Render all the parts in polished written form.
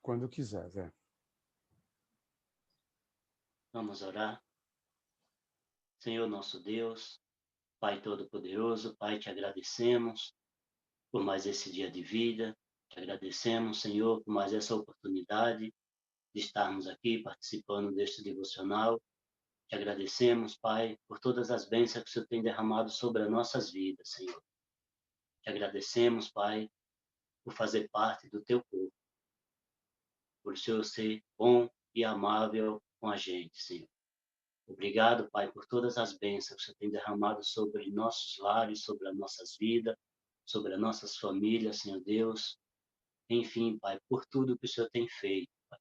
Quando quiser, Zé. Vamos orar. Senhor nosso Deus, Pai Todo-Poderoso, Pai, te agradecemos por mais esse dia de vida. Te agradecemos, Senhor, por mais essa oportunidade de estarmos aqui participando deste devocional. Te agradecemos, Pai, por todas as bênçãos que o Senhor tem derramado sobre as nossas vidas, Senhor. Te agradecemos, Pai, por fazer parte do teu povo, por o Senhor ser bom e amável com a gente, Senhor. Obrigado, Pai, por todas as bênçãos que o Senhor tem derramado sobre nossos lares, sobre as nossas vidas, sobre as nossas famílias, Senhor Deus. Enfim, Pai, por tudo que o Senhor tem feito. Pai.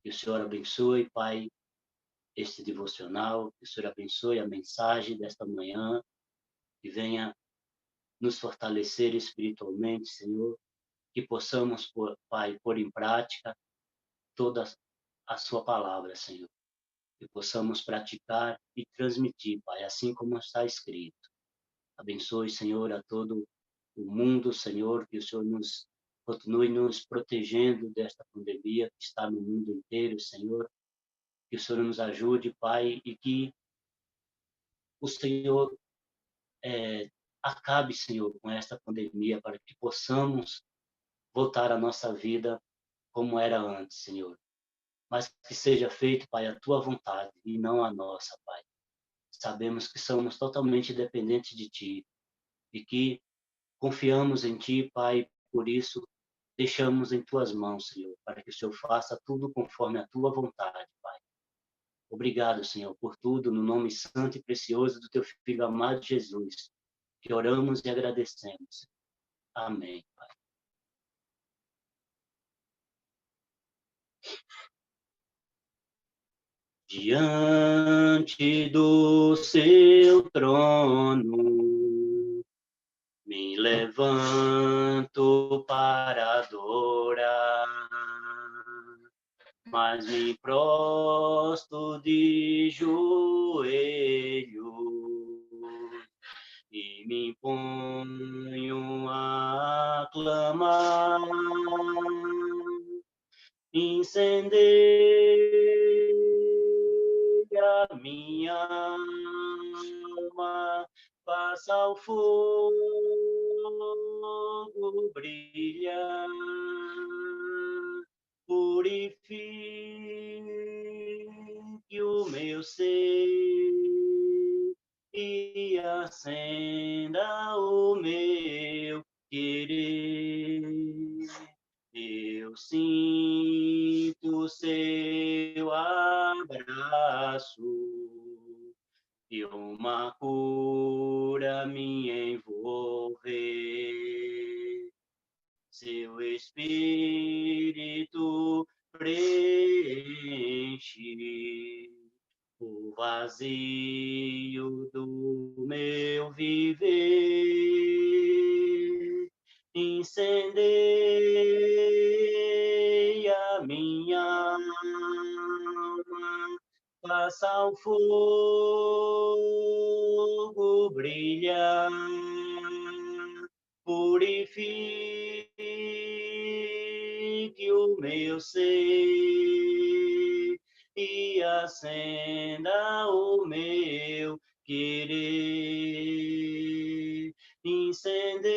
Que o Senhor abençoe, Pai, este devocional, que o Senhor abençoe a mensagem desta manhã, que venha nos fortalecer espiritualmente, Senhor, que possamos, Pai, pôr em prática toda a sua palavra, Senhor. Que possamos praticar e transmitir, Pai, assim como está escrito. Abençoe, Senhor, a todo o mundo, Senhor, que o Senhor continue nos protegendo desta pandemia que está no mundo inteiro, Senhor. Que o Senhor nos ajude, Pai, e que o Senhor acabe, Senhor, com esta pandemia, para que possamos voltar à nossa vida como era antes, Senhor. Mas que seja feito, Pai, a tua vontade e não a nossa, Pai. Sabemos que somos totalmente dependentes de Ti e que confiamos em Ti, Pai, por isso deixamos em Tuas mãos, Senhor, para que o Senhor faça tudo conforme a Tua vontade, Pai. Obrigado, Senhor, por tudo, no nome santo e precioso do Teu Filho amado Jesus, que oramos e agradecemos. Amém, Pai. Diante do Seu trono, me levanto para adorar, mas me prostro de joelhos e me ponho a clamar. Incendeia minha alma, faça o fogo brilhar, purifique o meu ser e acenda o meu querer. Eu sinto seu abraço e uma cura me envolver. Seu Espírito preenche o vazio do meu viver. Incendeia minha alma, faça o fogo brilhar, purifique o meu ser e acenda o meu querer. Incendeia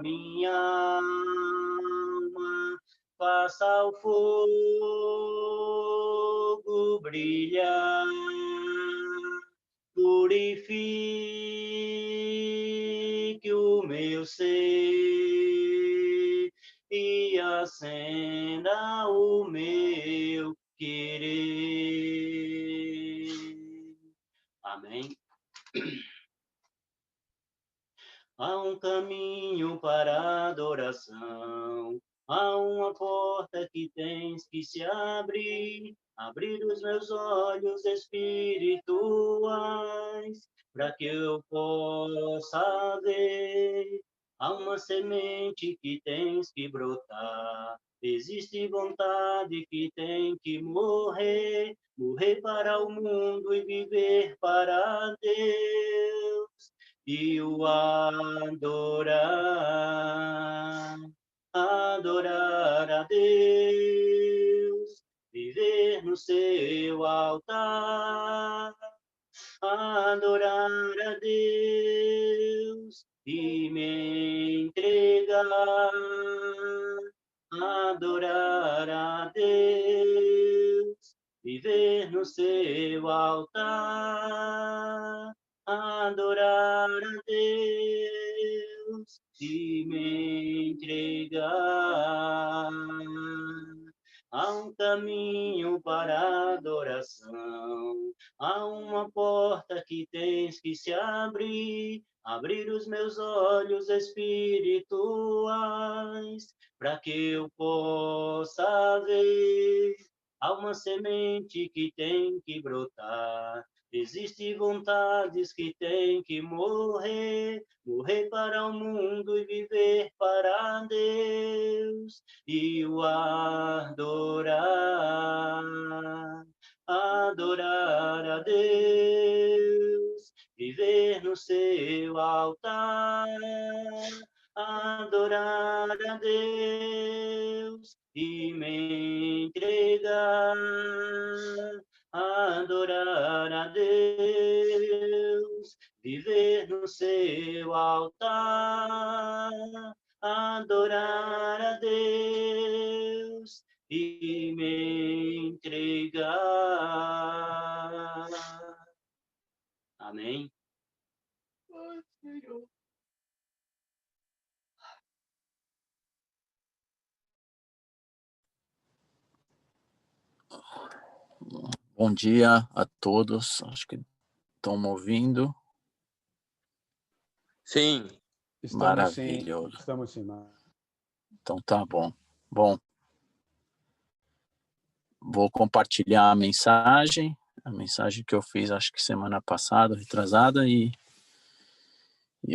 minha alma, faça o fogo brilhar, purifique o meu ser e acenda o meu querer. Amém. Há um caminho para a adoração, há uma porta que tens que se abrir, abrir os meus olhos espirituais, para que eu possa ver. Há uma semente que tens que brotar, existe vontade que tem que morrer, morrer para o mundo e viver para Deus e o adorar. Deus, viver no seu altar, adorar a Deus e me entregar, adorar a Deus, viver no seu altar, adorar a Deus e me entregar. Há um caminho para a adoração, há uma porta que tens que se abrir, abrir os meus olhos espirituais, para que eu possa ver. Há uma semente que tem que brotar, existem vontades que têm que morrer, morrer para o mundo e viver para Deus, e o adorar, adorar a Deus, viver no seu altar, adorar a Deus e me entregar, adorar a Deus, viver no seu altar, adorar a Deus e me entregar. Amém. Bom dia a todos, acho que estão me ouvindo. Sim. Maravilhoso. Estamos sim. Então tá bom. Bom, vou compartilhar a mensagem que eu fiz acho que semana passada, retrasada, e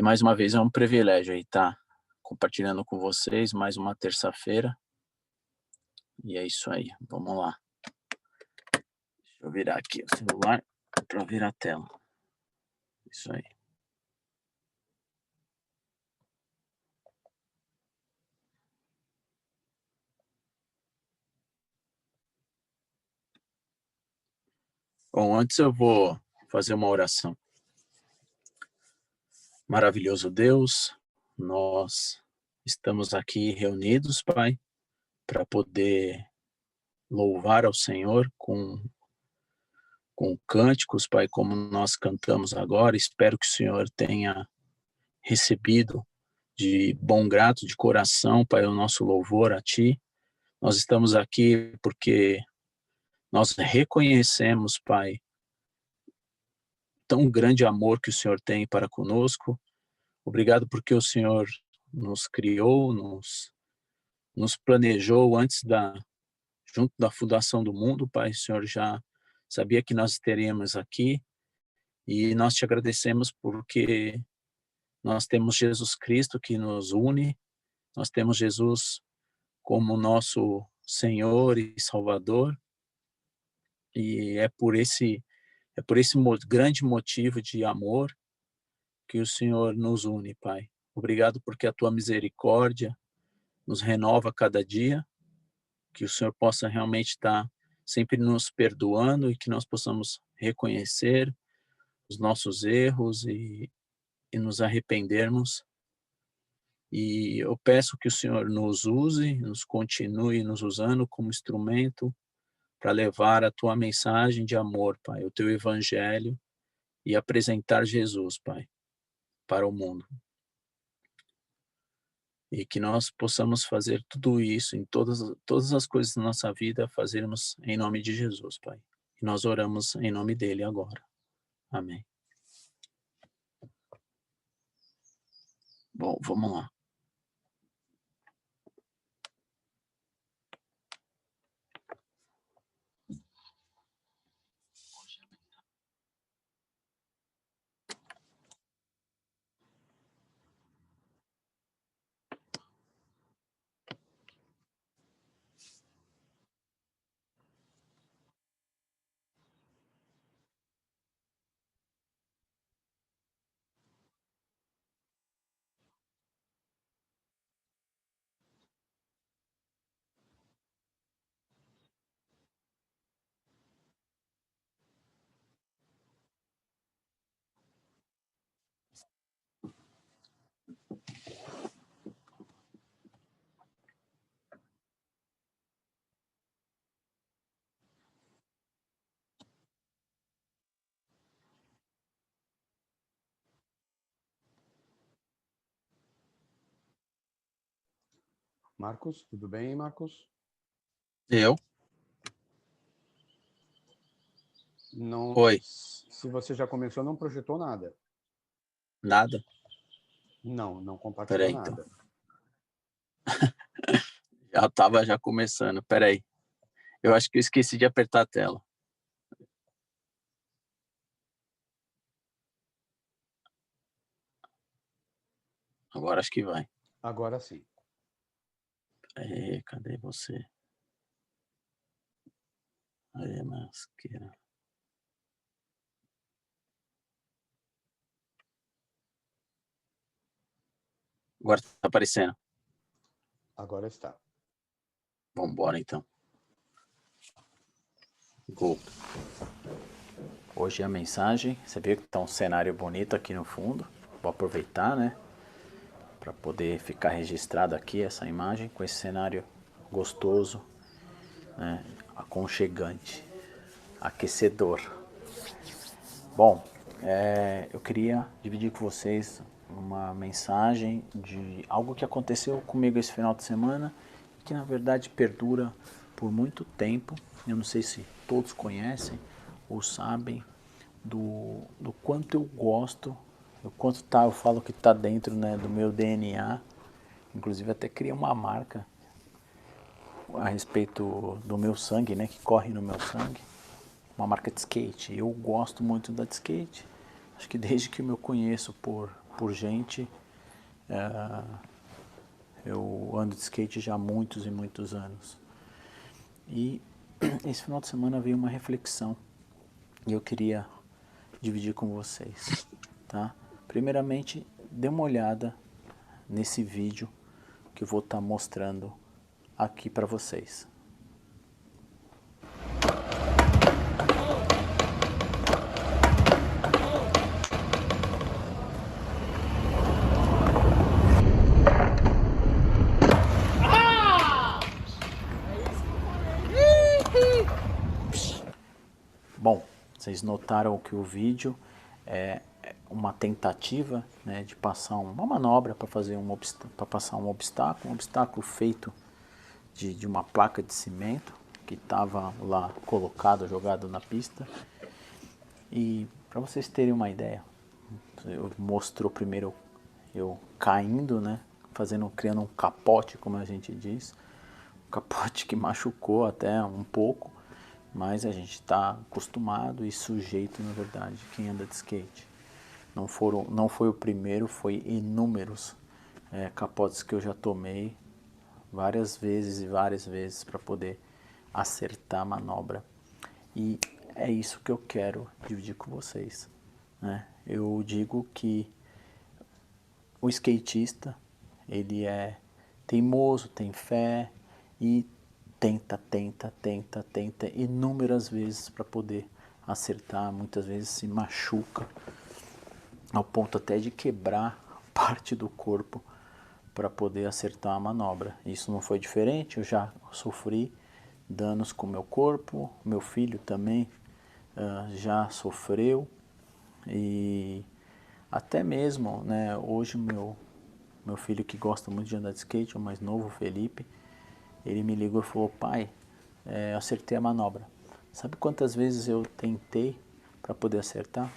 mais uma vez é um privilégio aí estar compartilhando com vocês mais uma terça-feira. E é isso aí, vamos lá. Deixa eu virar aqui o celular para ver a tela. Isso aí. Bom, antes eu vou fazer uma oração. Maravilhoso Deus, nós estamos aqui reunidos, Pai, para poder louvar ao Senhor com cânticos, Pai, como nós cantamos agora. Espero que o Senhor tenha recebido de bom grado, de coração, Pai, o nosso louvor a Ti. Nós estamos aqui porque nós reconhecemos, Pai, tão grande amor que o Senhor tem para conosco. Obrigado porque o Senhor nos criou, nos planejou junto da fundação do mundo, Pai. O Senhor já sabia que nós teríamos aqui e nós te agradecemos porque nós temos Jesus Cristo que nos une, nós temos Jesus como nosso Senhor e Salvador, e é por esse grande motivo de amor que o Senhor nos une, Pai. Obrigado porque a tua misericórdia nos renova a cada dia, que o Senhor possa realmente estar sempre nos perdoando e que nós possamos reconhecer os nossos erros e nos arrependermos. E eu peço que o Senhor nos use, nos continue nos usando como instrumento para levar a tua mensagem de amor, Pai, o teu evangelho e apresentar Jesus, Pai, para o mundo. E que nós possamos fazer tudo isso em todas as coisas da nossa vida, fazermos em nome de Jesus, Pai. E nós oramos em nome dele agora. Amém. Bom, vamos lá. Marcos, tudo bem, Marcos? Eu? Não, Oi. se você já começou, não projetou nada. Nada? Não compartilhou Peraí, então. nada. Já tava já começando. Peraí. Eu acho que eu esqueci de apertar a tela. Agora acho que vai. Agora sim. Cadê você? Aí, masqueira. Agora tá aparecendo. Agora está. Vamos embora, então. Go. Hoje a mensagem, você viu que tá um cenário bonito aqui no fundo. Vou aproveitar, né? Para poder ficar registrado aqui essa imagem com esse cenário gostoso, né? Aconchegante, aquecedor. Bom, eu queria dividir com vocês uma mensagem de algo que aconteceu comigo esse final de semana e que na verdade perdura por muito tempo. Eu não sei se todos conhecem ou sabem do quanto eu gosto, o quanto tá, eu falo que está dentro, né, do meu DNA. Inclusive até criei uma marca a respeito do meu sangue, né, que corre no meu sangue, uma marca de skate. Eu gosto muito da de skate. Acho que desde que eu me conheço por gente, eu ando de skate já há muitos e muitos anos. E esse final de semana veio uma reflexão e eu queria dividir com vocês, tá? Primeiramente, dê uma olhada nesse vídeo que eu vou estar mostrando aqui para vocês. Bom, vocês notaram que o vídeo é uma tentativa, né, de passar uma manobra para fazer para passar um obstáculo feito de uma placa de cimento que estava lá colocado, jogado na pista. E para vocês terem uma ideia, eu mostrou primeiro eu caindo, né, criando um capote, como a gente diz, um capote que machucou até um pouco, mas a gente está acostumado e sujeito, na verdade, quem anda de skate. Não foi o primeiro, foi inúmeros capotes que eu já tomei várias vezes para poder acertar a manobra. E é isso que eu quero dividir com vocês, né? Eu digo que o skatista, ele é teimoso, tem fé e tenta inúmeras vezes para poder acertar, muitas vezes se machuca ao ponto até de quebrar parte do corpo para poder acertar a manobra. Isso não foi diferente, eu já sofri danos com o meu corpo, meu filho também já sofreu e até mesmo, né, hoje meu filho que gosta muito de andar de skate, o mais novo, o Felipe, ele me ligou e falou: pai, eu acertei a manobra. Sabe quantas vezes eu tentei para poder acertar?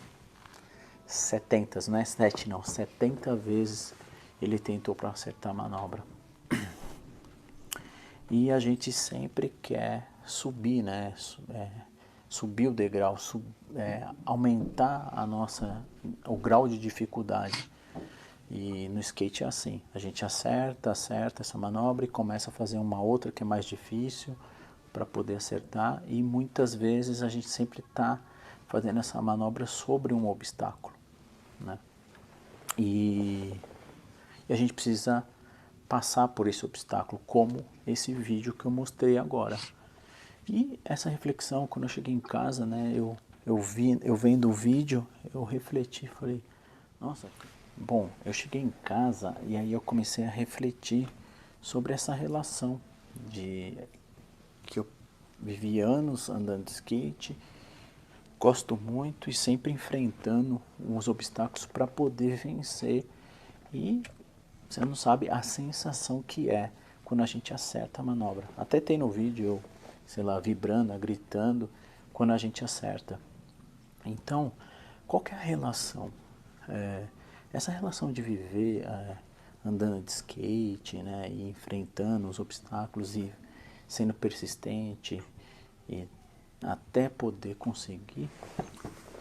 70, não é 7 não, 70 vezes ele tentou para acertar a manobra. E a gente sempre quer subir, né? Subir o degrau, aumentar o grau de dificuldade. E no skate é assim, a gente acerta essa manobra e começa a fazer uma outra que é mais difícil para poder acertar, e muitas vezes a gente sempre está fazendo essa manobra sobre um obstáculo, né? E a gente precisa passar por esse obstáculo, como esse vídeo que eu mostrei agora. E essa reflexão, quando eu cheguei em casa, né, eu vendo o vídeo, eu refleti, falei, nossa, bom, eu cheguei em casa e aí eu comecei a refletir sobre essa relação de que eu vivi anos andando de skate, gosto muito e sempre enfrentando uns obstáculos para poder vencer. E você não sabe a sensação que é quando a gente acerta a manobra. Até tem no vídeo eu, sei lá, vibrando, gritando, quando a gente acerta. Então, qual que é a relação? Essa relação de viver andando de skate, né, e enfrentando os obstáculos e sendo persistente e até poder conseguir,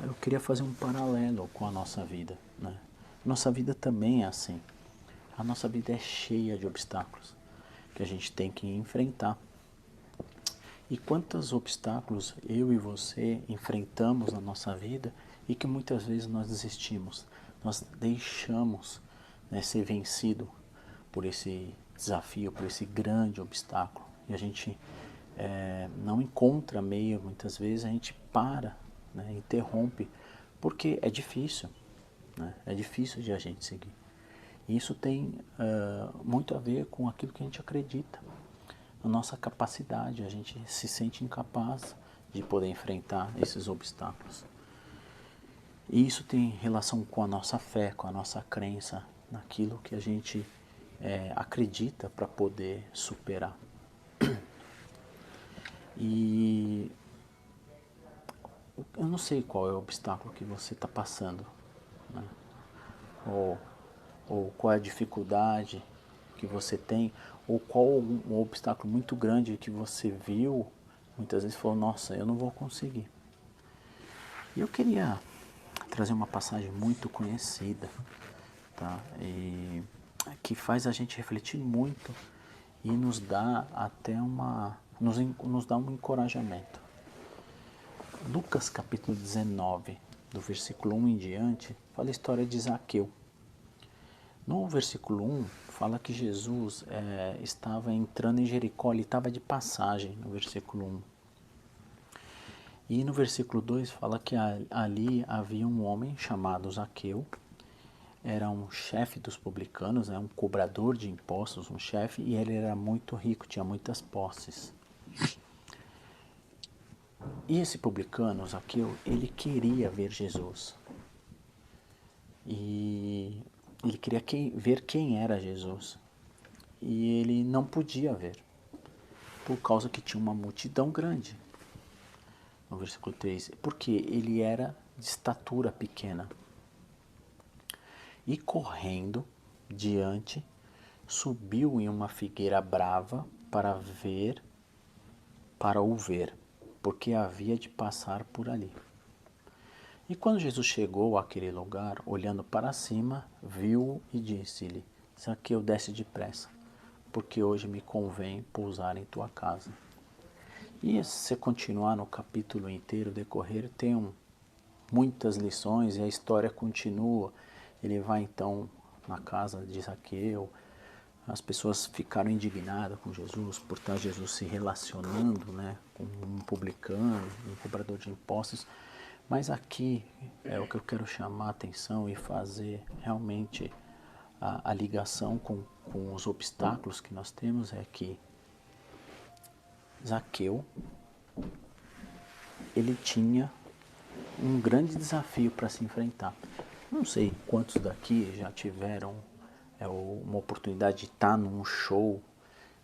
eu queria fazer um paralelo com a nossa vida, né? Nossa vida também é assim. A nossa vida é cheia de obstáculos que a gente tem que enfrentar. E quantos obstáculos eu e você enfrentamos na nossa vida e que muitas vezes nós desistimos, nós deixamos, né, ser vencido por esse desafio, por esse grande obstáculo. E a gente não encontra meio, muitas vezes a gente para, né, interrompe, porque é difícil, né, é difícil de a gente seguir. E isso tem muito a ver com aquilo que a gente acredita. A nossa capacidade, a gente se sente incapaz de poder enfrentar esses obstáculos. E isso tem relação com a nossa fé, com a nossa crença naquilo que a gente acredita para poder superar. E eu não sei qual é o obstáculo que você está passando, né? Ou qual é a dificuldade que você tem, ou qual um obstáculo muito grande que você viu, muitas vezes falou, nossa, eu não vou conseguir. E eu queria trazer uma passagem muito conhecida, tá? E que faz a gente refletir muito e nos dá até nos dá um encorajamento. Lucas capítulo 19, do versículo 1 em diante, fala a história de Zaqueu. No versículo 1, fala que Jesus estava entrando em Jericó, ele estava de passagem, no versículo 1. E no versículo 2 fala que ali havia um homem chamado Zaqueu, era um chefe dos publicanos, um cobrador de impostos, um chefe, e ele era muito rico, tinha muitas posses. E esse publicano, Zaqueu, ele queria ver Jesus. E ele queria ver quem era Jesus. E ele não podia ver, por causa que tinha uma multidão grande. No versículo 3, porque ele era de estatura pequena. E correndo diante, subiu em uma figueira brava para o ver, porque havia de passar por ali. E quando Jesus chegou àquele lugar, olhando para cima, viu-o e disse-lhe, Zaqueu, desce depressa, porque hoje me convém pousar em tua casa. E se você continuar no capítulo inteiro, decorrer, tem muitas lições e a história continua. Ele vai então na casa de Zaqueu, as pessoas ficaram indignadas com Jesus por estar Jesus se relacionando, né, com um publicano, um cobrador de impostos. Mas aqui é o que eu quero chamar a atenção e fazer realmente a ligação com os obstáculos que nós temos é que Zaqueu, ele tinha um grande desafio para se enfrentar. Não sei quantos daqui já tiveram uma oportunidade de estar num show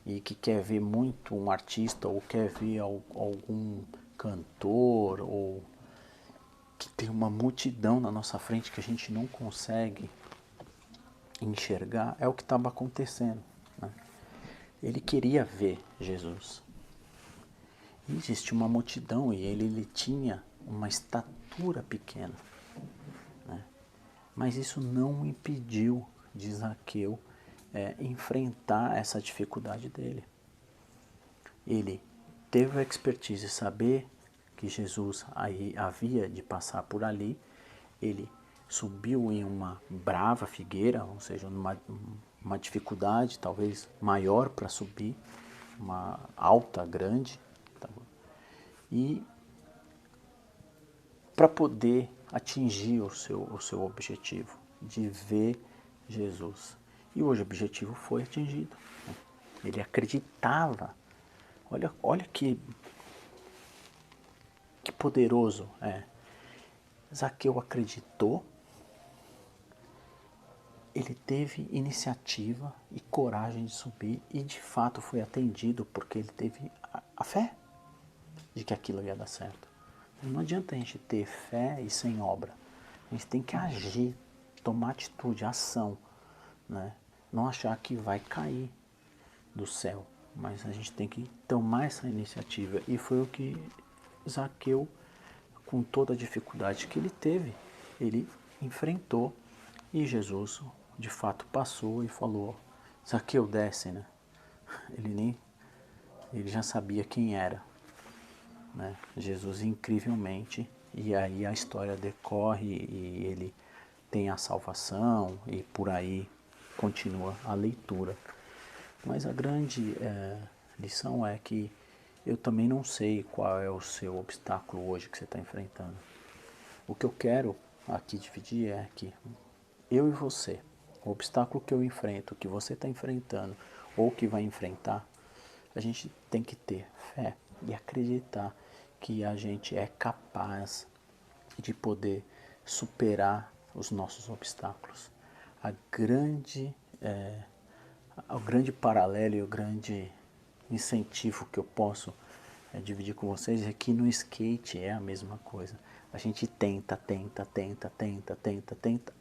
e que quer ver muito um artista ou quer ver algum cantor ou que tem uma multidão na nossa frente que a gente não consegue enxergar. É o que estava acontecendo, né? Ele queria ver Jesus. E existia uma multidão e ele tinha uma estatura pequena, né? Mas isso não impediu de Zaqueu enfrentar essa dificuldade dele. Ele teve a expertise de saber que Jesus havia de passar por ali. Ele subiu em uma brava figueira, ou seja, uma dificuldade talvez maior para subir, uma alta, grande, tá? E para poder atingir o seu objetivo, de ver Jesus. E hoje o objetivo foi atingido, né? Ele acreditava. Olha que poderoso é. Zaqueu acreditou, ele teve iniciativa e coragem de subir e de fato foi atendido porque ele teve a fé de que aquilo ia dar certo. Não adianta a gente ter fé e sem obra. A gente tem que agir, tomar atitude, ação, né? Não achar que vai cair do céu, mas a gente tem que tomar essa iniciativa. E foi o que Zaqueu, com toda a dificuldade que ele teve, ele enfrentou e Jesus de fato passou e falou: Zaqueu, desce, né? Ele já sabia quem era, né? Jesus incrivelmente, e aí a história decorre e ele tem a salvação e por aí continua a leitura. Mas a grande lição é que eu também não sei qual é o seu obstáculo hoje que você está enfrentando. O que eu quero aqui dividir é que eu e você, o obstáculo que eu enfrento, que você está enfrentando ou que vai enfrentar, a gente tem que ter fé e acreditar que a gente é capaz de poder superar os nossos obstáculos. O grande paralelo e o grande incentivo que eu posso dividir com vocês é que no skate é a mesma coisa. A gente tenta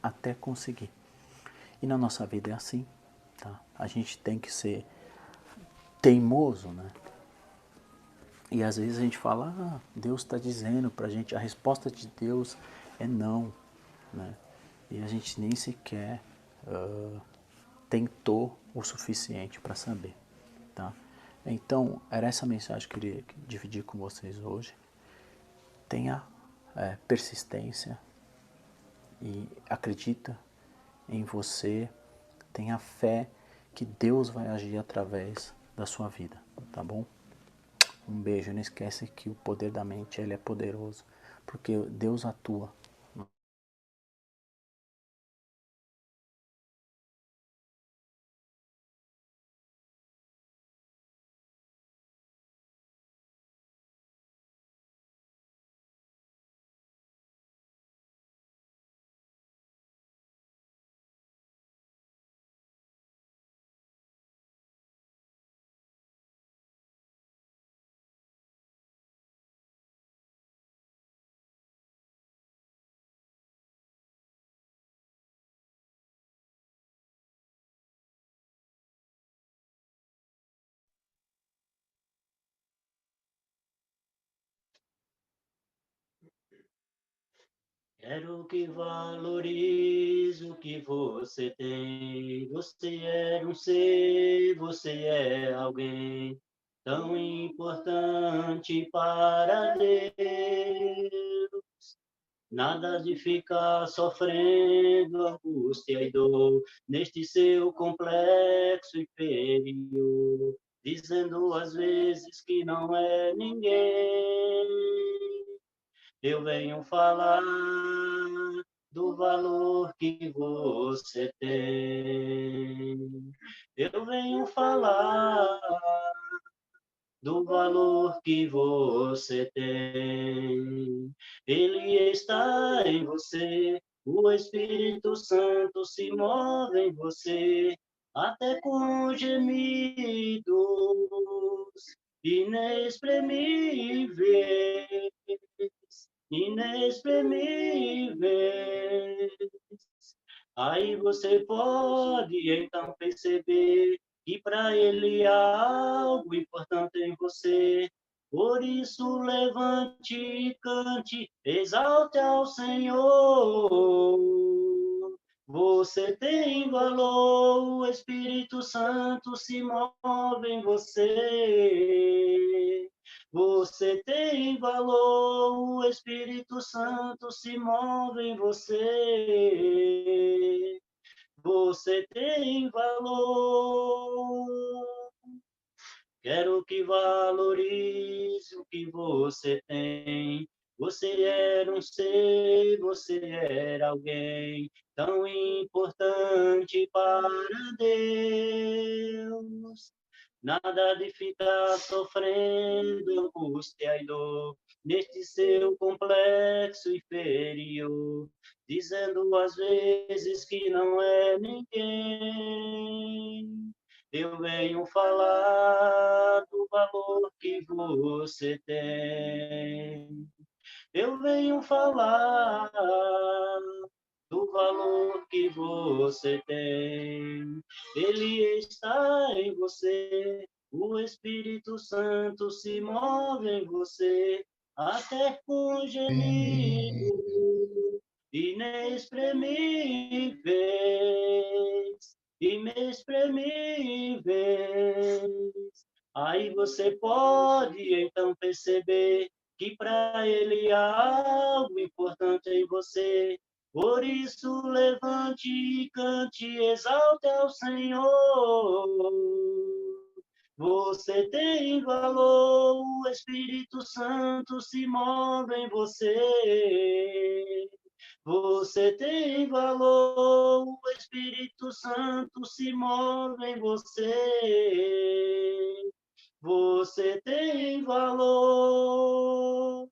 até conseguir. E na nossa vida é assim, tá? A gente tem que ser teimoso, né? E às vezes a gente fala, Deus está dizendo pra gente, a resposta de Deus é não, né? E a gente nem sequer tentou o suficiente para saber, tá? Então, era essa mensagem que eu queria dividir com vocês hoje. Tenha persistência e acredita em você, tenha fé que Deus vai agir através da sua vida, tá bom? Um beijo, não esquece que o poder da mente ele é poderoso, porque Deus atua. Quero que valorize o que você tem. Você é um ser, você é alguém tão importante para Deus. Nada de ficar sofrendo angústia e dor neste seu complexo inferior, dizendo às vezes que não é ninguém. Eu venho falar do valor que você tem. Eu venho falar do valor que você tem. Ele está em você, o Espírito Santo se move em você, até com gemidos inexprimíveis, inexprimíveis. Aí você pode então perceber que para ele há algo importante em você. Por isso levante e cante, exalte ao Senhor. Você tem valor, o Espírito Santo se move em você. Você tem valor, o Espírito Santo se move em você. Você tem valor. Quero que valorize o que você tem. Você era um ser, você era alguém tão importante para Deus. Nada de ficar sofrendo angústia e dor neste seu complexo inferior, dizendo às vezes que não é ninguém. Eu venho falar do valor que você tem. Eu venho falar do valor que você tem. Ele está em você, o Espírito Santo se move em você, até com gemido inexprimíveis. Aí você pode então perceber que para ele há algo importante em você. Por isso, levante e cante, exalte ao Senhor. Você tem valor, o Espírito Santo se move em você. Você tem valor, o Espírito Santo se move em você. Você tem valor.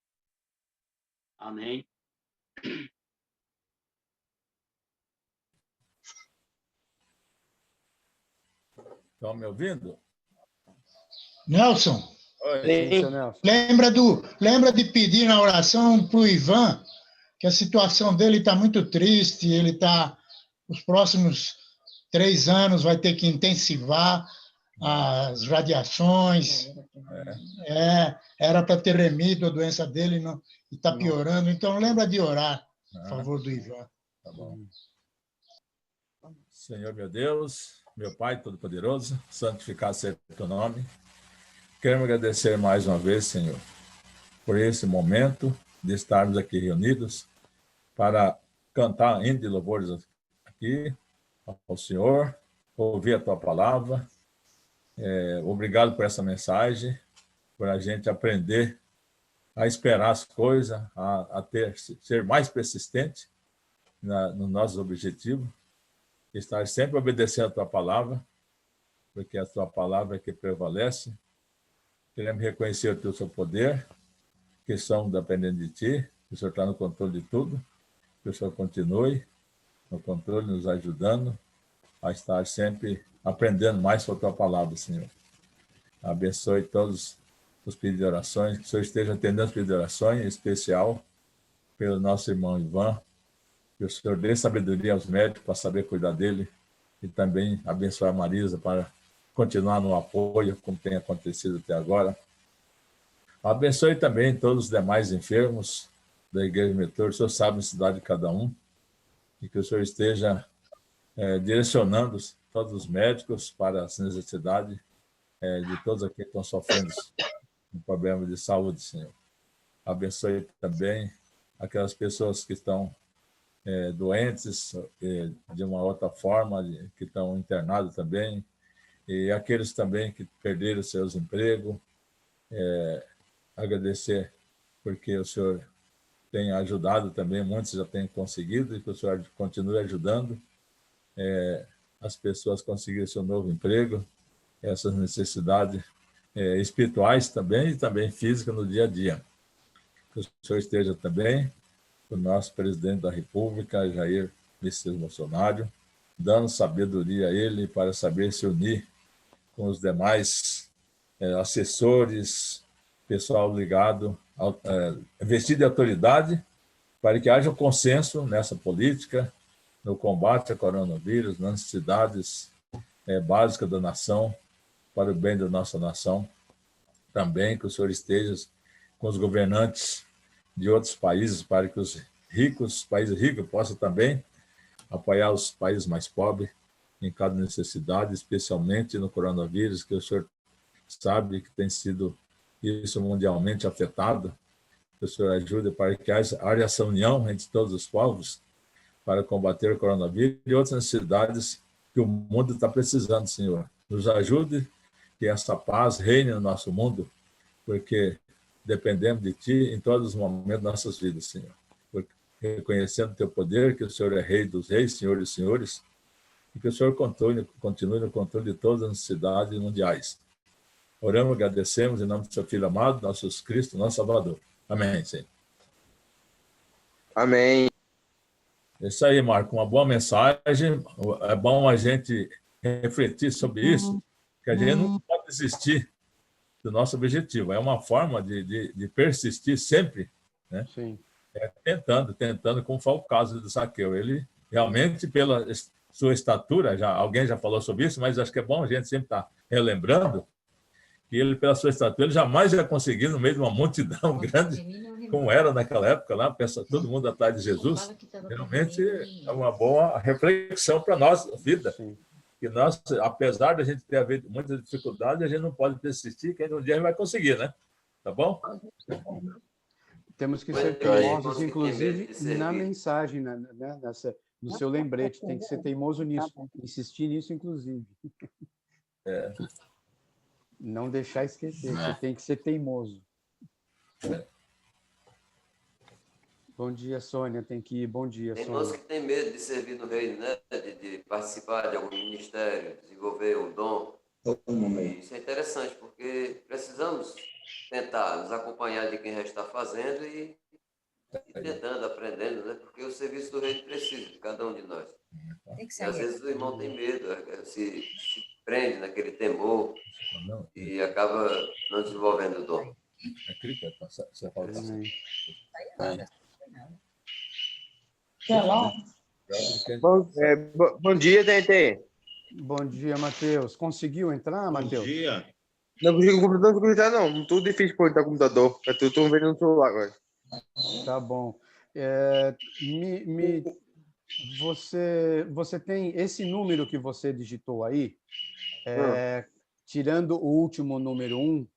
Amém. Estão me ouvindo? Nelson, Sim, seu Nelson. lembra de pedir na oração para o Ivan, que a situação dele está muito triste, ele está, os próximos 3 anos vai ter que intensivar as radiações. Era para ter remido a doença dele e está piorando. Então, lembra de orar, a favor do Ivan. Tá bom. Senhor, meu Deus, meu Pai Todo-Poderoso, santificado seja o teu nome. Queremos agradecer mais uma vez, Senhor, por esse momento de estarmos aqui reunidos para cantar ainda de louvores aqui ao Senhor, ouvir a tua palavra. Obrigado por essa mensagem, por a gente aprender a esperar as coisas, ser mais persistente nos nossos objetivos, estar sempre obedecendo a tua palavra, porque a tua palavra é que prevalece. Queremos reconhecer o teu poder, que somos dependentes de ti, que o Senhor está no controle de tudo, que o Senhor continue no controle, nos ajudando a estar sempre aprendendo mais sobre a tua palavra, Senhor. Abençoe todos os pedidos de orações, que o Senhor esteja atendendo os pedidos de orações, em especial pelo nosso irmão Ivan, que o Senhor dê sabedoria aos médicos para saber cuidar dele, e também abençoe a Marisa para continuar no apoio, como tem acontecido até agora. Abençoe também todos os demais enfermos da Igreja Metodista, o Senhor sabe a necessidade de cada um, e que o Senhor esteja direcionando todos os médicos para as necessidades de todos aqueles que estão sofrendo um problema de saúde, Senhor. Abençoe também aquelas pessoas que estão doentes de uma outra forma, que estão internados também, e aqueles também que perderam seus empregos. Agradecer porque o Senhor tem ajudado também, muitos já têm conseguido, e que o Senhor continue ajudando as pessoas a conseguirem seu novo emprego, essas necessidades espirituais também, e também físicas no dia a dia. Que o Senhor esteja também com o nosso presidente da República, Jair Messias Bolsonaro, dando sabedoria a ele para saber se unir com os demais assessores, pessoal ligado, vestido de autoridade, para que haja um consenso nessa política, no combate ao coronavírus, nas necessidades básicas da nação, para o bem da nossa nação. Também que o Senhor esteja com os governantes de outros países, para que os países ricos possam também apoiar os países mais pobres em cada necessidade, especialmente no coronavírus, que o Senhor sabe que tem sido isso mundialmente afetado. Que o Senhor ajude para que haja essa união entre todos os povos para combater o coronavírus e outras necessidades que o mundo está precisando, Senhor. Nos ajude que essa paz reine no nosso mundo, porque dependemos de Ti em todos os momentos das nossas vidas, Senhor. Reconhecendo o Teu poder, que o Senhor é Rei dos Reis, Senhor dos Senhores, e que o Senhor continue no controle de todas as necessidades mundiais. Oramos e agradecemos em nome do Seu Filho amado, nosso Cristo, nosso Salvador. Amém, Senhor. Amém. Isso aí, Marco, uma boa mensagem. É bom a gente refletir sobre isso, que a gente não pode desistir do nosso objetivo. É uma forma de persistir sempre, né? Sim. Tentando, como foi o caso do Zaqueu. Ele realmente, pela sua estatura, alguém já falou sobre isso, mas acho que é bom a gente sempre estar relembrando que ele, pela sua estatura, ele jamais ia conseguir, no meio de uma multidão grande, como era naquela época, lá, todo mundo atrás de Jesus. Realmente é uma boa reflexão para a nossa vida. Sim. Que nós, apesar de a gente ter muita dificuldade, a gente não pode desistir, que um dia a gente vai conseguir, né? Tá bom? Temos que ser teimosos, inclusive, na mensagem, né? No seu lembrete. Tem que ser teimoso nisso, insistir nisso, inclusive. Não deixar esquecer, você tem que ser teimoso. Bom dia, Sônia, tem que ir. Bom dia, Sônia. Tem moços que têm medo de servir no reino, né? De participar de algum ministério, desenvolver um dom. E isso é interessante, porque precisamos tentar nos acompanhar de quem já está fazendo e tentando, aprendendo, né? Porque o serviço do reino precisa de cada um de nós. E às vezes o irmão tem medo, se prende naquele temor e acaba não desenvolvendo o dom. Bom dia, Tente. Bom dia, Matheus. Conseguiu entrar, Matheus? Bom dia. Não consigo computador, não. Tudo difícil para entrar no computador. Eu estou vendo no celular agora. Tá bom. Você tem esse número que você digitou aí, tirando o último número 1,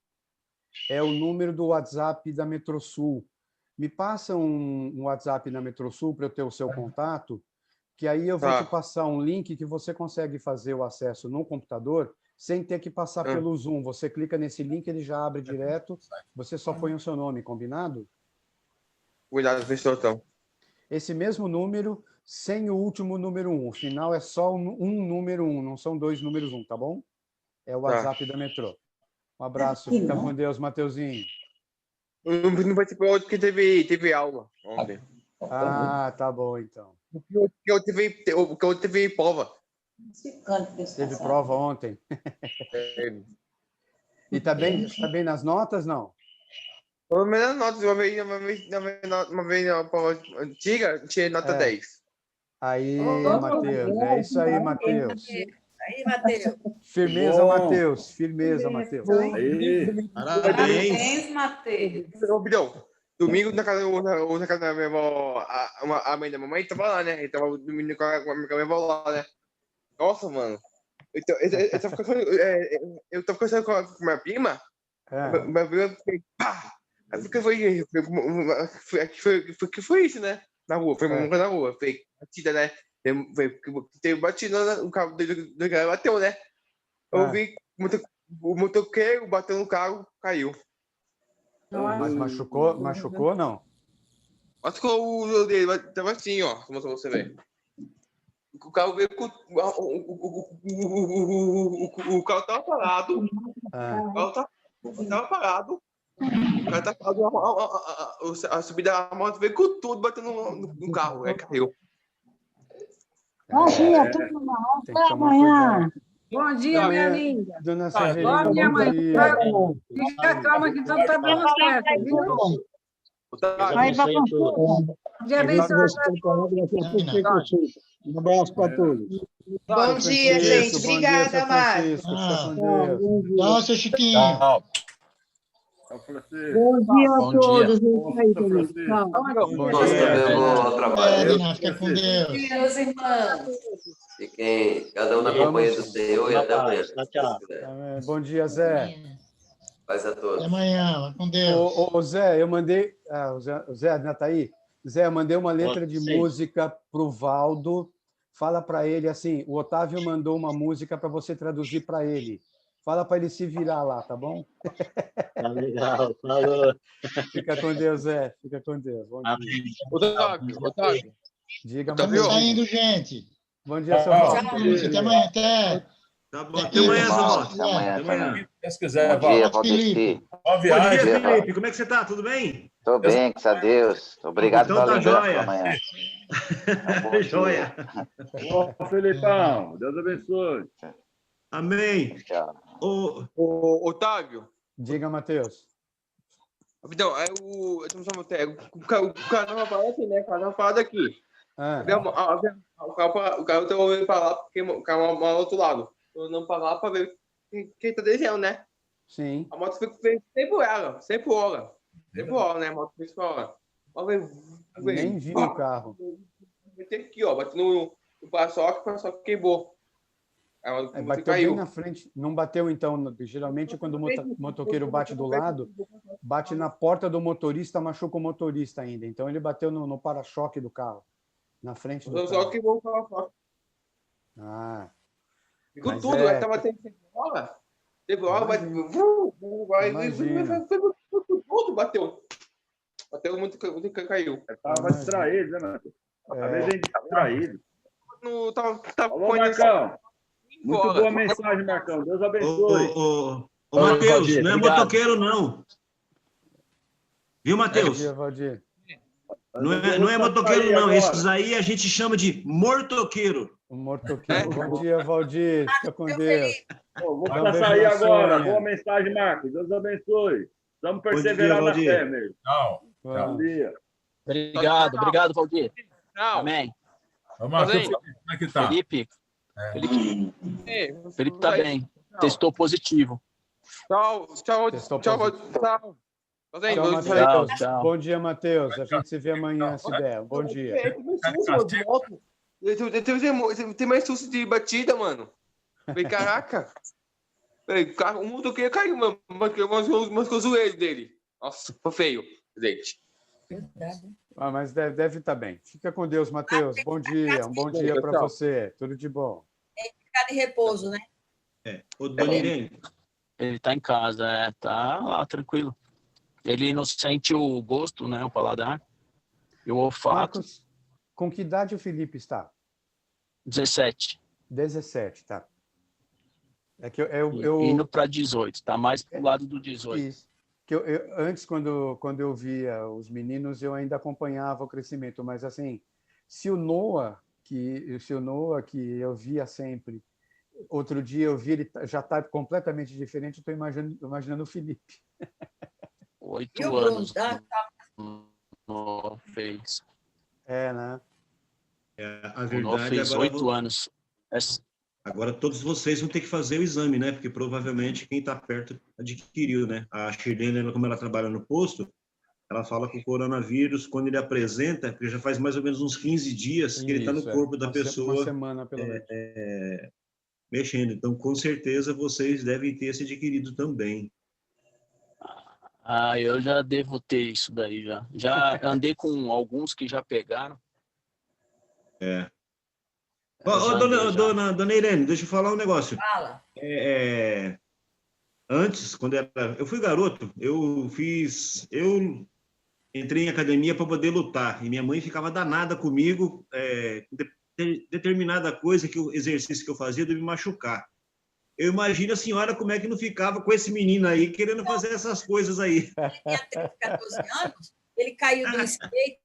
é o número do WhatsApp da Metrosul. Me passa um WhatsApp na Metrosul para eu ter o seu contato, que aí eu vou te passar um link que você consegue fazer o acesso no computador sem ter que passar pelo Zoom. Você clica nesse link, ele já abre direto, você só põe o seu nome, combinado? Cuidado, pessoal, então. Esse mesmo número, sem o último número 1. O final é só um número 1, não são 2 números 1, tá bom? É o WhatsApp da Metrô. Um abraço, fica com Deus, Mateuzinho. Não vai ter outro que teve aula ontem. Ah, tá bom, então. Porque eu teve prova. Teve prova ontem. E tá bem nas notas, não? Pelo menos notas, uma vez na prova antiga, tinha nota 10. Aí, Matheus, é isso aí, Matheus. Aí, Matheus. Firmeza, Matheus. Firmeza, Matheus. Aí. Parabéns, Matheus. Domingo, na casa da minha avó, a mãe da mamãe estava lá, né? Ele estava dormindo com a minha avó lá, né? Nossa, mano. Eu tava conversando com a minha prima. Minha prima fez pá! Porque foi isso, né? Na rua, foi uma coisa na rua. Foi batida, né? Teve batida, o carro do cara bateu, né? Eu vi o motoqueiro bateu no carro, caiu. Mas machucou ou não? Machucou o dele, tava assim, ó, como você vê. O carro veio com... O carro tava parado. O carro tava parado. O cara tá parado. A subida da moto veio com tudo, batendo no carro. Aí caiu. Bom dia, tudo bom? Até amanhã. Bom dia, minha linda. Dona Severina, bom dia, mãe. Fica calma que tudo tá dando certo, viu? Vai pra consulta. Dia abençoado. Um abraço para todos. Bom dia, gente. Obrigada, Mário. Tchau, seu Chiquinho. Bom dia a todos. Tchau. Fica com Deus. Meus irmãos. Fiquem cada um na companhia do Senhor e até amanhã. Tchau. Bom dia, Zé. Paz a todos. Até amanhã, com Deus. Ô, Zé, eu mandei... o Zé ainda está aí? Zé, eu mandei uma letra de música para o Valdo. Fala para ele assim, o Otávio mandou uma música para você traduzir para ele. Fala para ele se virar lá, tá bom? Tá legal, falou. Fica com Deus, Zé. Fica com Deus. Bom dia. Otávio. Diga, Estamos saindo, gente. Bom dia, seu Paulo. Até amanhã, até. Tá bom, até amanhã, irmão, Zé. até amanhã. Se quiser, Bom dia, Valdeci. Bom dia, Felipe. Como é que você tá? Tudo bem? Estou bem, graças a Deus. Obrigado então pela tá lembrança joia. pela manhã. Joia. Ô, Felipão, Deus abençoe. Amém. Ô, Otávio. Diga, Matheus. Então, o cara não aparece, né? O cara não fala daqui. O cara tá ouvindo falar porque o cara mora do outro lado. Eu não falar para ver quem tá descendo, né? Sim. A moto fez 100 por hora. 100 por hora. 100 por hora, né? A moto fez por hora. Nem vi o carro. Bateu aqui, ó. Bateu no para-choque, o para-choque queimou. Bateu bem na frente. Não bateu, então. Geralmente, quando o motoqueiro bate do lado, bate na porta do motorista, machuca o motorista ainda. Então, ele bateu no para-choque do carro. Na frente do carro. Só queimou o para-choque. Ficou tudo. Tava tendo 100 hora. Teve hora, vai... Tudo bateu. Bateu muito, caiu. Tava distraído, né, Matheus? Às vezes ele distraído. Não, tava Alô, Marcão. Muito boa mensagem, Marcão. Deus abençoe. Ô, Matheus, não é motoqueiro, não. Viu, Matheus? Não é motoqueiro, não. Esses aí a gente chama de mortoqueiro. O mortoqueiro. Bom dia, Valdir. Fica com Deus. Vou precisar sair agora. Boa mensagem, Marcos. Deus abençoe. Vamos perseverar na fé mesmo. Bom dia. Obrigado, Valdir. Amém. Como é que tá? Felipe tá bem. Testou positivo. Tchau. Tchau. Bom dia, Matheus. A gente se vê amanhã, se der. Bom dia. Tem mais susto de batida, mano. Caraca. O motoqueiro caiu, mano. Mas o joelho dele. Nossa, foi feio, gente. Mas deve estar bem. Fica com Deus, Matheus. Bom dia. Um bom dia para você. Tudo de bom. Tem que ficar de repouso, né? Ô, Dona Irene. Ele tá em casa, tá lá, tranquilo. Ele não sente o gosto, né, o paladar e o olfato. Marcos, com que idade o Felipe está? 17. 17, tá. É que indo para 18, tá mais pro lado do 18. Isso. Que antes, quando eu via os meninos, eu ainda acompanhava o crescimento, mas assim, se o Noah, que eu via sempre, outro dia eu vi ele já está completamente diferente, eu estou imaginando o Felipe. 8 anos fez. Né? A verdade fez 8 anos. Agora todos vocês vão ter que fazer o exame, né? Porque provavelmente quem está perto adquiriu, né? A Shirlene, como ela trabalha no posto, ela fala que o coronavírus, quando ele apresenta, porque já faz mais ou menos uns 15 dias que ele está no corpo da pessoa. Uma semana, pelo menos. Mexendo. Então, com certeza, vocês devem ter se adquirido também. Eu já devo ter isso daí, já. Já andei com alguns que já pegaram. Dona Irene, deixa eu falar um negócio. Fala. Antes, quando eu fui garoto, eu entrei em academia para poder lutar. E minha mãe ficava danada comigo, determinada coisa, o exercício que eu fazia, de me machucar. Eu imagino a senhora como é que não ficava com esse menino aí, querendo fazer essas coisas aí. Ele tinha 13, 14 anos, ele caiu do skate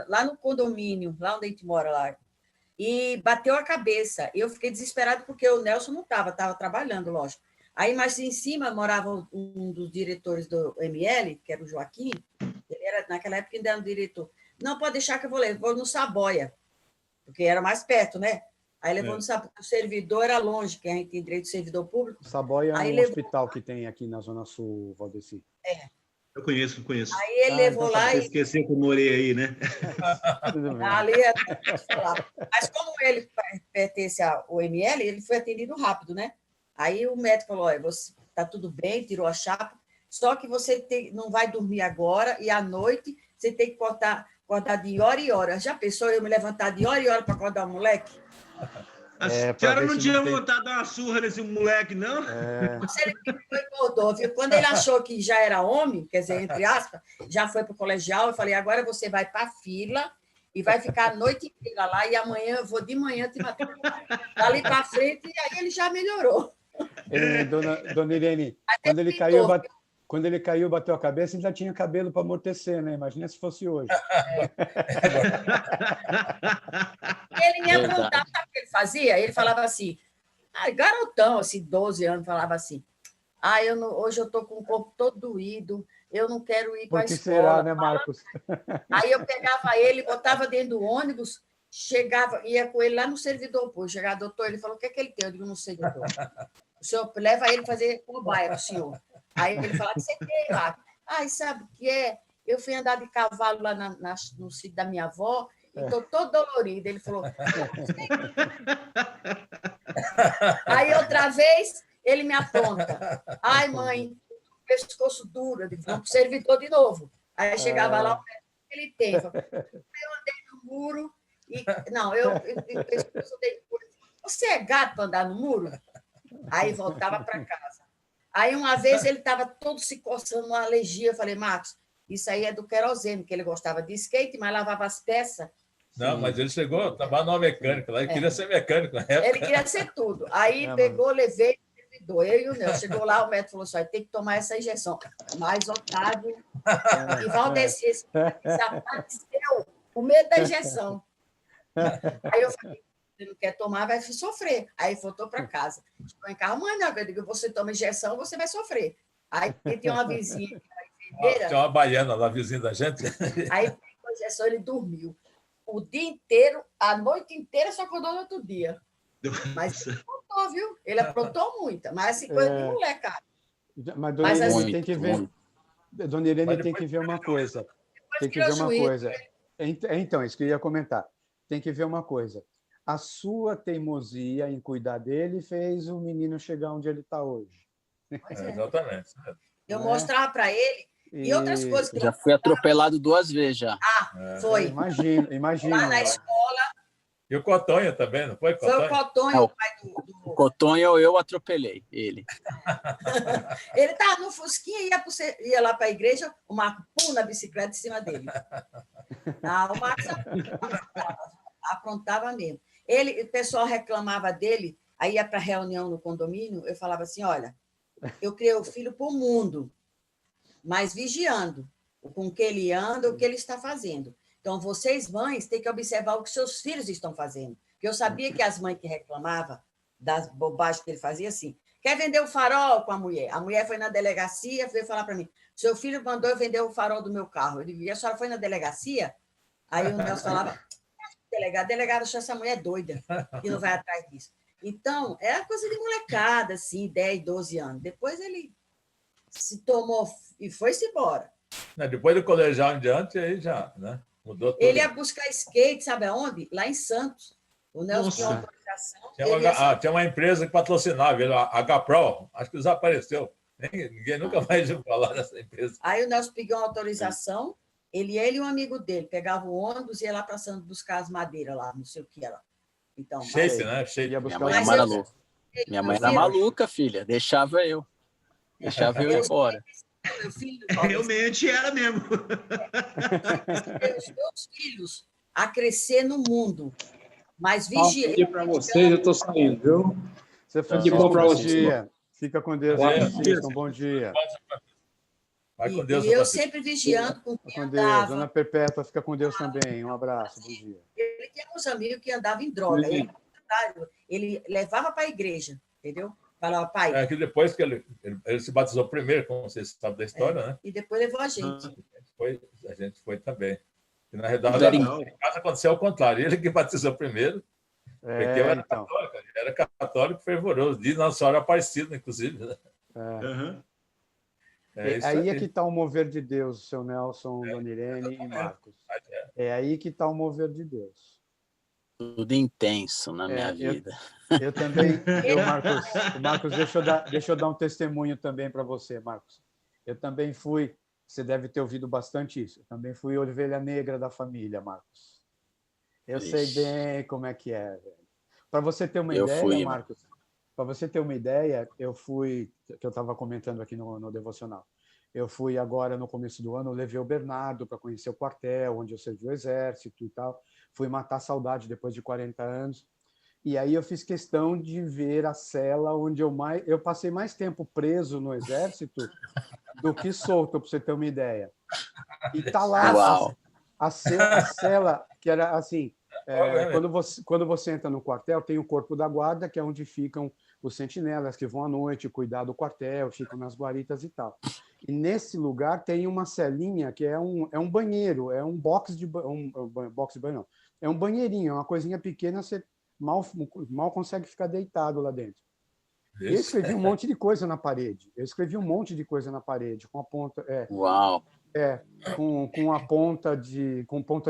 lá no condomínio, lá onde a gente mora lá. E bateu a cabeça. Eu fiquei desesperado porque o Nelson não estava trabalhando, lógico. Aí, mais em cima, morava um dos diretores do ML, que era o Joaquim. Ele era, naquela época, ainda era um diretor. Não, pode deixar que eu vou no Saboia, porque era mais perto, né? Aí levou no Saboia. O servidor era longe, que a gente tem direito de servidor público. Saboia é um hospital que tem aqui na Zona Sul, Valdeci. Eu conheço. Aí ele levou lá e... Esqueceu que eu morei aí, né? Ali mas como ele pertence ao ML, ele foi atendido rápido, né? Aí o médico falou, você está tudo bem, tirou a chapa, só que você não vai dormir agora e à noite você tem que acordar de hora em hora. Já pensou eu me levantar de hora em hora para acordar o moleque? A senhora não tinha vontade de dar uma surra nesse moleque, não? Ele acordou, viu? Quando ele achou que já era homem, quer dizer, entre aspas, já foi para o colegial, eu falei, agora você vai para a fila e vai ficar a noite inteira lá, e amanhã eu vou de manhã te matar. Dali para frente, e aí ele já melhorou. Dona Irene, quando ele caiu, bateu a cabeça, ainda tinha cabelo para amortecer, né? Imagina se fosse hoje. Ele me apontava, sabe o que ele fazia? Ele falava assim, garotão, assim, 12 anos, falava assim, hoje eu estou com o corpo todo doído, eu não quero ir para a escola. Será, né, Marcos? Aí eu pegava ele, botava dentro do ônibus, ia com ele lá no servidor público. Chegava, doutor, ele falou, o que é que ele tem? Eu digo, não sei, doutor. O senhor leva ele fazer cobaia para o senhor. Aí ele falava, você tem lá. Sabe o que é? Eu fui andar de cavalo lá no sítio da minha avó e estou todo dolorido. Ele falou... Aí outra vez ele me aponta. Ai, mãe, pescoço duro. Eu digo, vamos para o servidor de novo. Aí chegava lá, o que ele tem? Eu andei no muro e... Não, pescoço dei no muro. Você é gato para andar no muro? Aí voltava para casa. Aí uma vez ele estava todo se coçando, uma alergia. Eu falei, Marcos, isso aí é do querosene, que ele gostava de skate, mas lavava as peças. Não, mas ele chegou a trabalhar numa mecânica lá, ele queria ser mecânico na época. Ele queria ser tudo. Aí pegou, levei, servidor, eu e o Nelson. Chegou lá, o médico falou assim, tem que tomar essa injeção. Mas, Otávio, e Valdeci, desapareceu com medo da injeção. Aí eu falei, você não quer tomar, vai sofrer. Aí voltou para casa. Chegou em casa, mãe, eu digo, você toma injeção, você vai sofrer. Aí tem uma vizinha que era enfermeira. Tem uma baiana lá, vizinha da gente. Aí pegou a injeção, ele dormiu. O dia inteiro, a noite inteira, só acordou no outro dia. Mas ele aprontou, viu? Ele aprontou muito, mas assim, coisa de mulher, cara. Mas Dona Irene tem que ver. Dona Irene tem que ver uma coisa. Tem que ver uma coisa. Então, isso que eu ia comentar. Tem que ver uma coisa. A sua teimosia em cuidar dele fez o menino chegar onde ele está hoje. Exatamente. Eu mostrava para ele e outras coisas que já fui atropelado 2 vezes já. Foi. Imagino. Lá na escola. E o Cotonha também, não foi? Foi o Cotonha, o pai do... O Cotonha eu atropelei ele. Ele estava no Fusquinha, ia lá para a igreja, o Marco pum na bicicleta em cima dele. O Marcos aprontava mesmo. O pessoal reclamava dele, aí ia para a reunião no condomínio, eu falava assim, olha, eu criei o filho para o mundo, mas vigiando com o que ele anda, o que ele está fazendo. Então, vocês, mães, têm que observar o que seus filhos estão fazendo. Porque eu sabia que as mães que reclamavam das bobagens que ele fazia, assim, quer vender o farol com a mulher foi na delegacia, veio falar para mim, seu filho mandou eu vender o farol do meu carro. Eu digo, e a senhora foi na delegacia? Aí o Nelson falava, delegado achou essa mulher doida, que não vai atrás disso. Então, era coisa de molecada, assim, 10, 12 anos. Depois ele se tomou e foi-se embora. Depois do colegial em diante, aí já, né? Mudou tudo. Ele ia buscar skate, sabe aonde? Lá em Santos. O Nelson tinha uma autorização. Tinha uma empresa que patrocinava ele, a HPRO, acho que desapareceu. Ninguém nunca mais ouviu falar dessa empresa. Aí o Nelson pegou uma autorização, ele e um amigo dele pegavam o ônibus e ia lá para Santos buscar as madeiras lá, não sei o que era. Então, shape, né? Shape. Minha mãe era maluca, filha. Deixava eu ir embora. Realmente era mesmo. Os meus filhos a crescer no mundo, mas vigia. Para vocês, eu estou saindo, viu? Você Francisco, bom dia. Fica com Deus. Bom dia. Vai com Deus. E eu sempre vigiando com quem andava. Dona Perpétua, fica com Deus também. Um abraço, bom dia. Ele tinha uns amigos que andavam em droga. Ele levava para a igreja, entendeu? Falava, pai. Que depois que ele se batizou primeiro, como vocês sabem da história, né? E depois levou a gente. A gente foi também. E, na realidade, em casa aconteceu ao contrário. Ele que batizou primeiro. Porque eu era católico fervoroso, de Nossa Senhora Aparecida, inclusive. Né? Aí é que está o mover de Deus, seu Nelson, Dona Irene e Marcos. É aí que está o mover de Deus. Tudo intenso na minha vida. Eu também, Marcos, deixa eu dar um testemunho também para você, Marcos. Eu também fui, você deve ter ouvido bastante isso, eu também fui ovelha negra da família, Marcos. Eu sei bem como é que é, velho. Para você ter uma ideia, Marcos, para você ter uma ideia, eu estava comentando aqui no devocional, Eu fui agora, no começo do ano, eu levei o Bernardo para conhecer o quartel, onde eu servi o exército e tal. Fui matar a saudade depois de 40 anos. E aí eu fiz questão de ver a cela onde eu passei mais tempo preso no exército do que solto, para você ter uma ideia. E tá lá a cela, que era assim, quando você entra no quartel, tem o corpo da guarda, que é onde ficam os sentinelas que vão à noite cuidar do quartel, ficam nas guaritas e tal. E nesse lugar tem uma celinha que é um banheiro, é um box de banho, não. É um banheirinho, é uma coisinha pequena, você mal consegue ficar deitado lá dentro. Eu escrevi um monte de coisa na parede. Com a ponta. Uau! Com ponta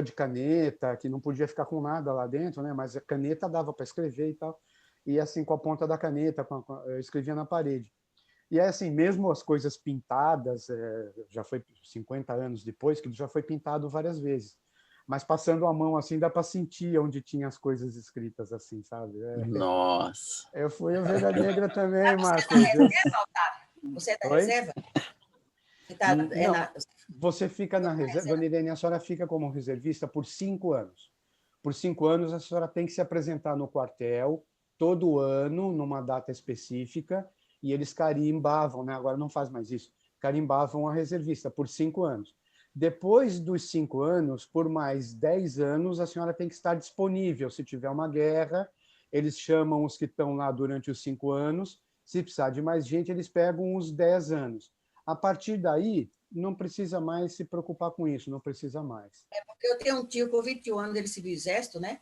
de caneta, que não podia ficar com nada lá dentro, né? Mas a caneta dava para escrever e tal. E assim, com a ponta da caneta, eu escrevia na parede. E é assim, mesmo as coisas pintadas, já foi 50 anos depois, que já foi pintado várias vezes. Mas passando a mão assim, dá para sentir onde tinha as coisas escritas assim, sabe? Nossa! Eu fui Ovelha Negra também, Marcos. Você é da reserva, Otávio? Você é da reserva? Você fica na reserva. Dona Irene, a senhora fica como reservista por 5 anos. Por 5 anos, a senhora tem que se apresentar no quartel todo ano, numa data específica, e eles carimbavam, né? Agora não faz mais isso, carimbavam a reservista por 5 anos. Depois dos 5 anos, por mais 10 anos, a senhora tem que estar disponível. Se tiver uma guerra, eles chamam os que estão lá durante os 5 anos. Se precisar de mais gente, eles pegam os 10 anos. A partir daí, não precisa mais se preocupar com isso, não precisa mais. Porque eu tenho um tio com 21 anos, ele serviu exército, né?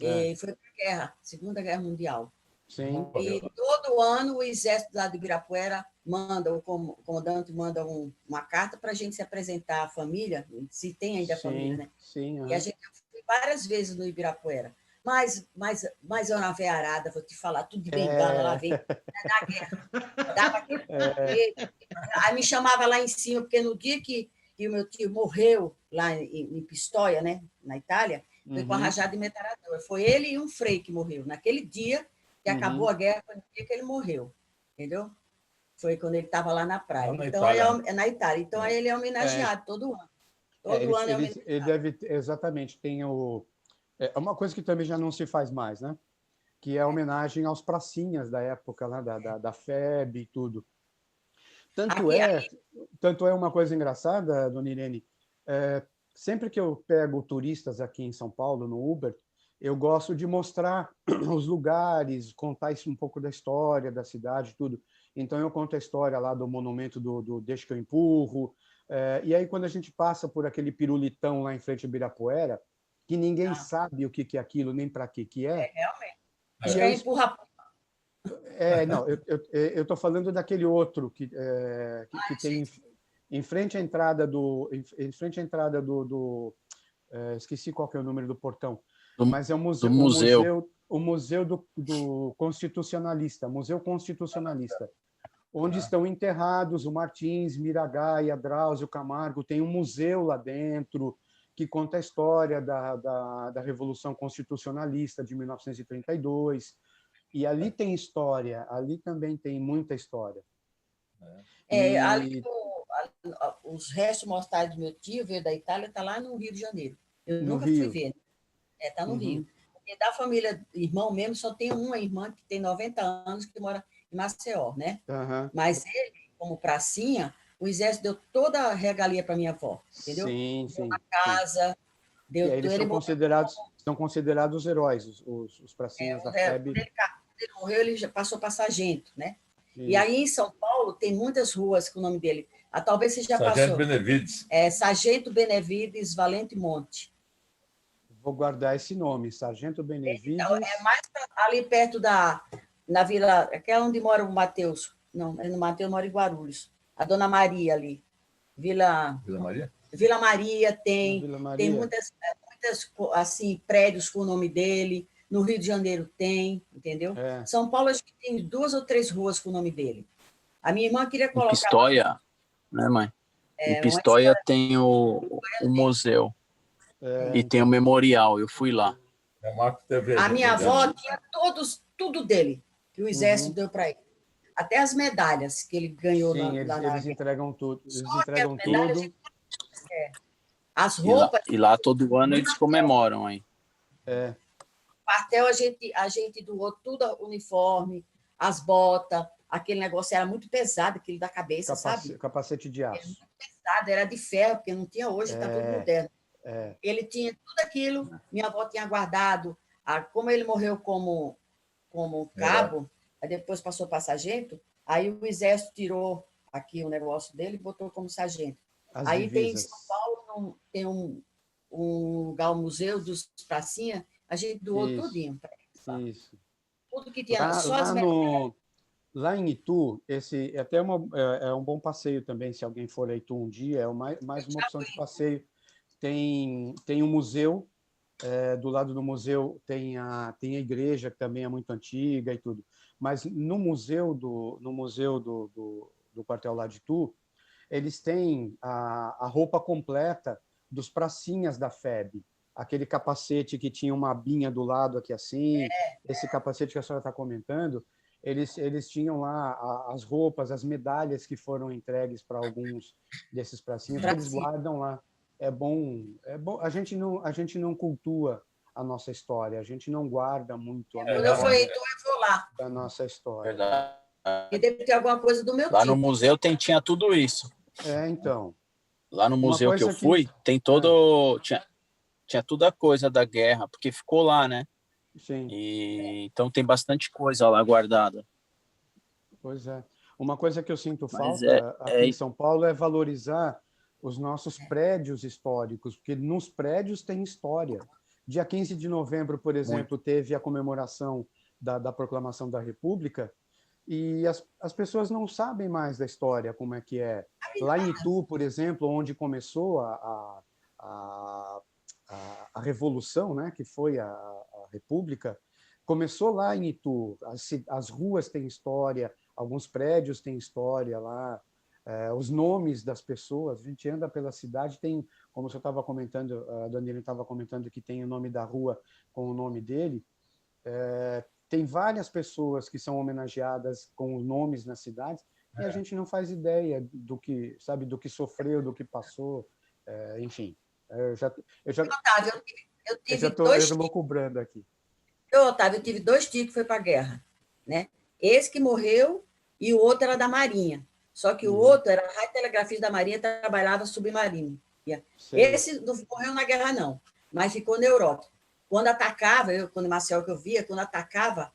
E foi para a guerra, Segunda Guerra Mundial. Sim. E todo ano o exército lá de Ibirapuera manda, o comandante manda uma carta para a gente se apresentar à família, se tem ainda família, né? Sim. E a gente foi várias vezes no Ibirapuera. Mas eu na veiarada, vou te falar, tudo de bengala lá, vem da guerra. Dava aquele aí me chamava lá em cima, porque no dia que o meu tio morreu lá em Pistoia, né, na Itália, foi com a rajada de metralhadora. Foi ele e um frei que morreu. Naquele dia que acabou a guerra, foi no dia que ele morreu. Entendeu? Foi quando ele estava lá na praia. Então, na Itália. Então, ele é homenageado todo ano. Todo ano é homenageado. Ele deve, exatamente, tem é uma coisa que também já não se faz mais, né? Que é a homenagem aos pracinhas da época lá, da FEB e tudo. Tanto é uma coisa engraçada, dona Irene, sempre que eu pego turistas aqui em São Paulo, no Uber, eu gosto de mostrar os lugares, contar um pouco da história da cidade, tudo. Então, eu conto a história lá do monumento do Deixa que eu empurro. E aí, quando a gente passa por aquele pirulitão lá em frente ao Ibirapuera, que ninguém sabe o que é aquilo, nem para que é. Realmente. Acho que é empurra. Não, eu estou falando daquele outro que tem em frente à entrada do esqueci qual que é o número do portão, mas é o museu do Constitucionalista, Museu Constitucionalista, onde estão enterrados o Martins, Miragaia, Drauzio Camargo. Tem um museu lá dentro que conta a história da Revolução Constitucionalista de 1932. E ali tem história, ali também tem muita história. Ali os restos mortais do meu tio, veio da Itália, está lá no Rio de Janeiro. Eu nunca fui ver. Está no Rio. E da família, irmão mesmo, só tem uma irmã que tem 90 anos, que mora em Maceió, né? Mas ele, como pracinha, o exército deu toda a regalia para minha avó, entendeu? Sim. Uma casa, deu eles são considerados heróis, os pracinhas da FEB. Quando ele morreu, ele já passou para sargento, né? E aí, em São Paulo, tem muitas ruas com o nome dele. Talvez você já passou. Sargento Benevides. Sargento Benevides Valente Monte. Vou guardar esse nome, Sargento Benevides. Então, é mais ali perto na vila, aquela onde mora o Mateus. Não, no Mateus mora em Guarulhos. A Dona Maria ali. Vila Maria? Vila Maria tem. Vila Maria. Tem muitas assim, prédios com o nome dele. No Rio de Janeiro tem, entendeu? São Paulo, acho que tem 2 ou 3 ruas com o nome dele. A minha irmã queria colocar... Em Pistoia, né, mãe? Em Pistoia tem o museu. E tem o memorial, eu fui lá. A minha avó tinha tudo dele, que o exército deu para ele. até as medalhas que ele ganhou Sim, eles entregam tudo. Eles entregam tudo. As roupas. E lá todo ano eles comemoram, hein? É. Quartel, a gente doou tudo, uniforme, as botas, aquele negócio era muito pesado, aquele da cabeça, sabe? Capacete de aço. Era muito pesado, era de ferro, porque não tinha hoje, está tudo moderno. Ele tinha tudo aquilo, minha avó tinha guardado, como ele morreu como cabo, aí depois passou para sargento, aí o exército tirou aqui o negócio dele e botou como sargento. Aí tem em São Paulo, tem um lugar, o Museu dos Pracinha, a gente doou tudinho. Isso. Tudo que tinha, só as lá em Itu, esse até é um bom passeio também, se alguém for a Itu um dia, é mais uma opção de passeio. Tem um museu, do lado do museu tem a igreja, que também é muito antiga e tudo. Mas no museu do quartel lá de Itu, eles têm a roupa completa dos pracinhas da FEB. Aquele capacete que tinha uma abinha do lado aqui assim, esse capacete que a senhora está comentando, eles tinham lá as roupas, as medalhas que foram entregues para alguns desses pracinhas, que eles guardam lá. É bom. A gente não cultua a nossa história, a gente não guarda muito a Quando eu for em Itu, eu vou lá. da nossa história. Verdade. E deve ter alguma coisa do meu Lá tipo. no museu tinha tudo isso. Então. Lá no museu que eu fui, tem todo... Tinha toda a coisa da guerra, porque ficou lá, né? Sim. Então tem bastante coisa lá guardada. Pois é. Uma coisa que eu sinto falta aqui em São Paulo é valorizar os nossos prédios históricos, porque nos prédios tem história. Dia 15 de novembro, por exemplo, teve a comemoração da proclamação da República, e as pessoas não sabem mais da história, como é que é. Lá em Itu, por exemplo, onde começou a Revolução, né, que foi a República, começou lá em Itu. As ruas têm história, alguns prédios têm história lá, os nomes das pessoas. A gente anda pela cidade, tem, como você estava comentando, a Daniela estava comentando que tem o nome da rua com o nome dele. Tem várias pessoas que são homenageadas com os nomes nas cidades, e a gente não faz ideia do que, sabe, do que sofreu, do que passou, enfim. Eu já estou cobrando aqui. Otávio, eu tive 2 tios que foi para a guerra, né? Esse que morreu e o outro era da Marinha. Só que o outro era radiotelegrafista da Marinha, trabalhava submarino. Esse não morreu na guerra, não, mas ficou neurótico. Quando atacava, quando Marcel que eu via, quando atacava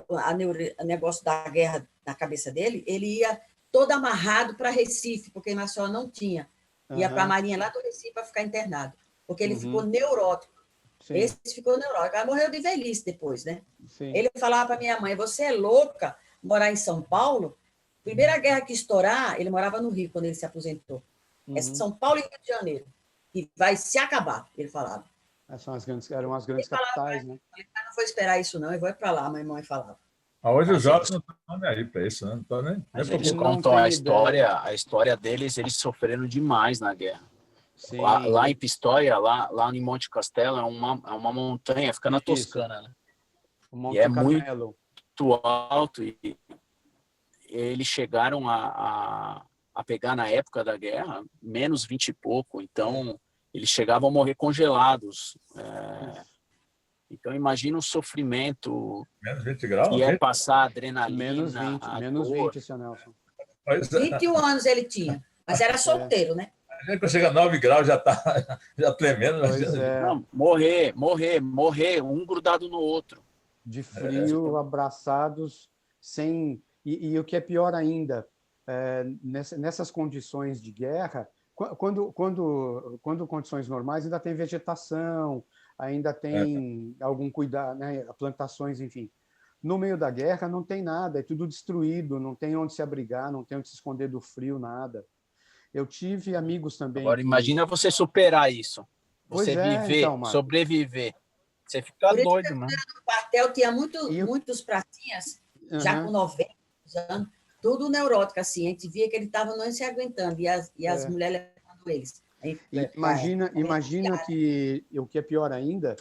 o negócio da guerra na cabeça dele, ele ia todo amarrado para Recife, porque Marcel não tinha. Ia para a Marinha lá do Recife para ficar internado, porque ele ficou neurótico. Sim. Esse ficou neurótico. Ela morreu de velhice depois, né? Sim. Ele falava para minha mãe, você é louca morar em São Paulo? Primeira guerra que estourar, ele morava no Rio, quando ele se aposentou. É São Paulo e Rio de Janeiro, que vai se acabar, ele falava. Eram as grandes capitais, né? Ele não vou esperar isso, não, eu vou para lá, minha mãe falava. Hoje os jovens não estão nem aí para isso, né? Não estão nem. Eles contam a história deles, eles sofreram demais na guerra. Lá em Pistoia, lá em Monte Castelo, é uma montanha, fica na Toscana, né? E é muito alto, e eles chegaram a pegar na época da guerra menos 20 e pouco, então eles chegavam a morrer congelados. Então imagina o sofrimento menos 20 graus, que é passar adrenalina. Menos 20, seu Nelson. 21 anos ele tinha, mas era solteiro, né? Quando chega a 9 graus já está já tremendo. Não, morrer, um grudado no outro. De frio, abraçados, sem... E o que é pior ainda, nessas condições de guerra, quando condições normais, ainda tem vegetação, ainda tem algum cuidado, né, plantações, enfim. No meio da guerra não tem nada, é tudo destruído, não tem onde se abrigar, não tem onde se esconder do frio, nada. Eu tive amigos também... Agora, imagina você superar isso. Você viver, então, sobreviver. Você fica doido, né? No quartel tinha muitos pracinhas, já com 90 anos, tudo neurótico, assim. A gente via que ele estava não se aguentando, e as mulheres levando eles. Imagina que o que é pior ainda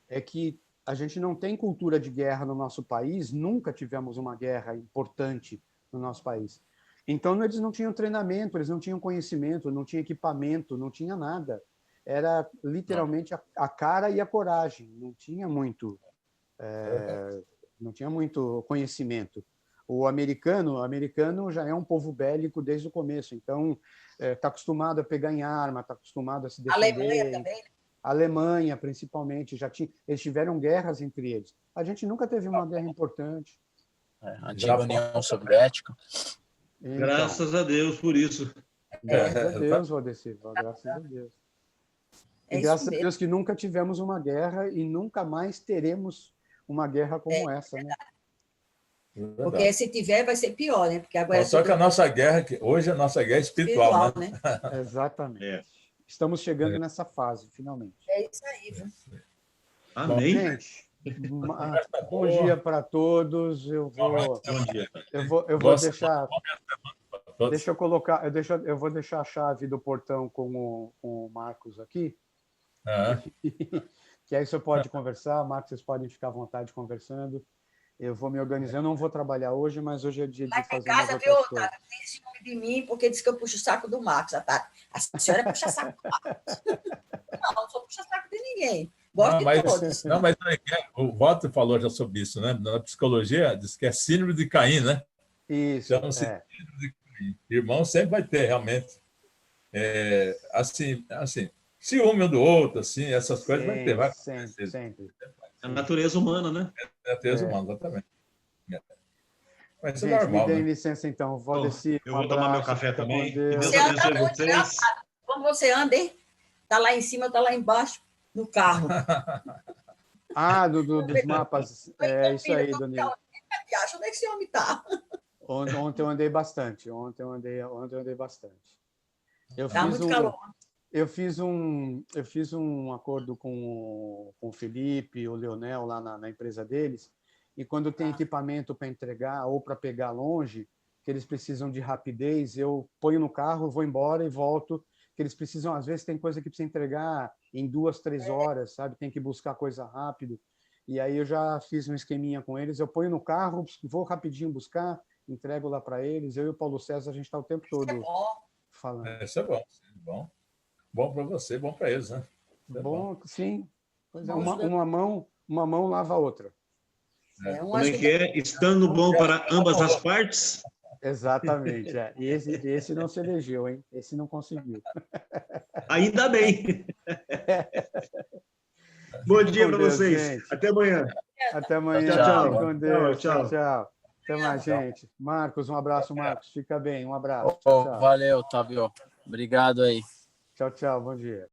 é que a gente não tem cultura de guerra no nosso país, nunca tivemos uma guerra importante no nosso país. Então, eles não tinham treinamento, eles não tinham conhecimento, não tinham equipamento, não tinha nada. Era literalmente a cara e a coragem, não tinha muito conhecimento. O americano já é um povo bélico desde o começo, então está acostumado a pegar em arma, está acostumado a se defender. A Alemanha também. A Alemanha, principalmente, eles tiveram guerras entre eles. A gente nunca teve uma guerra importante. A antiga União Soviética. Então, graças a Deus por isso. Graças a Deus, Valdecir, graças a Deus. E graças a Deus que nunca tivemos uma guerra e nunca mais teremos uma guerra como essa, né? Porque se tiver, vai ser pior, né? Porque agora só que a nossa guerra, hoje a nossa guerra é espiritual, né? Exatamente. Estamos chegando nessa fase, finalmente. É isso aí, viu? Amém. Gente, bom dia para todos. Eu vou deixar. Deixa eu colocar. Eu vou deixar a chave do portão com o Marcos aqui. Que aí você pode conversar, Marcos, vocês podem ficar à vontade conversando. Eu vou me organizar. Eu não vou trabalhar hoje, mas hoje é dia de fazer umas outras coisas. Otávio, tem ciúme de mim porque diz que eu puxo o saco do Marcos. A senhora puxa saco do Marcos. Não sou puxa saco de ninguém. Gosto de todos. Não, mas o Walter falou já sobre isso, né? Na psicologia diz que é síndrome de Caim, né? Isso. Chama-se síndrome de Caim. Irmão sempre vai ter, realmente. Assim, ciúme um do outro, assim, essas coisas vai ter. Sempre. A natureza humana, né? A natureza humana, exatamente. Mas isso é gente, normal, me deem né? licença, então. Valdecir, eu vou tomar meu café também. Deus abençoe vocês. Como você anda, hein? Está lá em cima, está lá embaixo, no carro. Dos mapas. É isso aí, Danilo. Onde é que esse homem está? Ontem eu andei bastante. Está muito calor. Eu fiz um acordo com o Felipe, o Leonel, lá na empresa deles, e quando tem equipamento para entregar ou para pegar longe, que eles precisam de rapidez, eu ponho no carro, vou embora e volto, que eles precisam, às vezes tem coisa que precisa entregar em 2, 3 horas, sabe? Tem que buscar coisa rápido. E aí eu já fiz um esqueminha com eles, eu ponho no carro, vou rapidinho buscar, entrego lá para eles, eu e o Paulo César, a gente está o tempo todo falando. Isso é bom. Bom para você, bom para eles, né? Bom, sim. Pois é, uma mão lava a outra. Como é que é? Estando bom para ambas as partes? Exatamente. E esse não se elegeu, hein? Esse não conseguiu. Ainda bem. Bom dia para vocês. Gente. Até amanhã. Até amanhã. Tchau. Com Deus. Tchau. Até mais, gente. Marcos, um abraço, Marcos. Fica bem. Um abraço. Valeu, Otávio. Obrigado aí. Tchau, bom dia.